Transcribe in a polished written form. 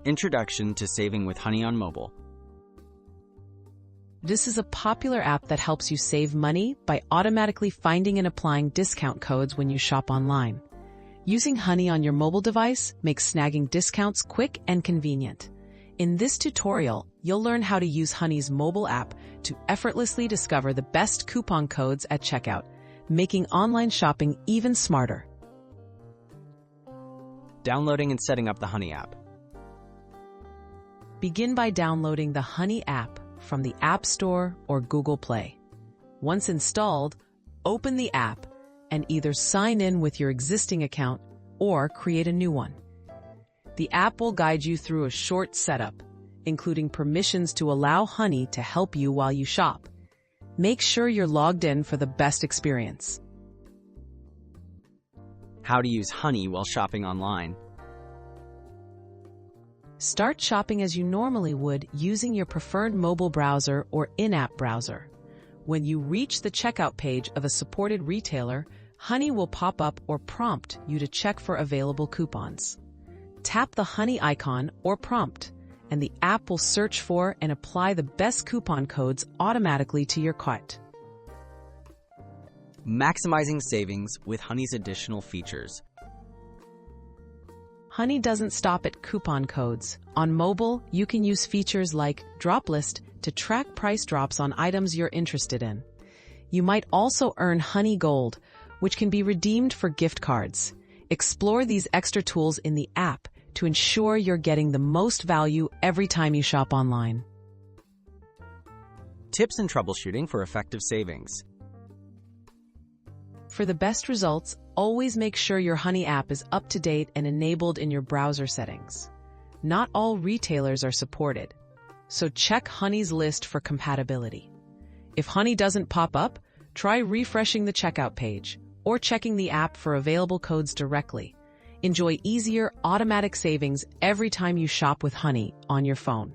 Introduction to Saving with Honey on Mobile. This is a popular app that helps you save money by automatically finding and applying discount codes when you shop online. Using Honey on your mobile device makes snagging discounts quick and convenient. In this tutorial, you'll learn how to use Honey's mobile app to effortlessly discover the best coupon codes at checkout, making online shopping even smarter. Downloading and setting up the Honey app. Begin by downloading the Honey app from the App Store or Google Play. Once installed, open the app and either sign in with your existing account or create a new one. The app will guide you through a short setup, including permissions to allow Honey to help you while you shop. Make sure you're logged in for the best experience. How to use Honey while shopping online. Start shopping as you normally would using your preferred mobile browser or in-app browser. When you reach the checkout page of a supported retailer, Honey will pop up or prompt you to check for available coupons. Tap the Honey icon or prompt, and the app will search for and apply the best coupon codes automatically to your cart. Maximizing savings with Honey's additional features. Honey doesn't stop at coupon codes. On mobile, you can use features like Drop List to track price drops on items you're interested in. You might also earn Honey Gold, which can be redeemed for gift cards. Explore these extra tools in the app to ensure you're getting the most value every time you shop online. Tips and troubleshooting for effective savings. For the best results, always make sure your Honey app is up to date and enabled in your browser settings. Not all retailers are supported, so check Honey's list for compatibility. If Honey doesn't pop up, try refreshing the checkout page or checking the app for available codes directly. Enjoy easier, automatic savings every time you shop with Honey on your phone.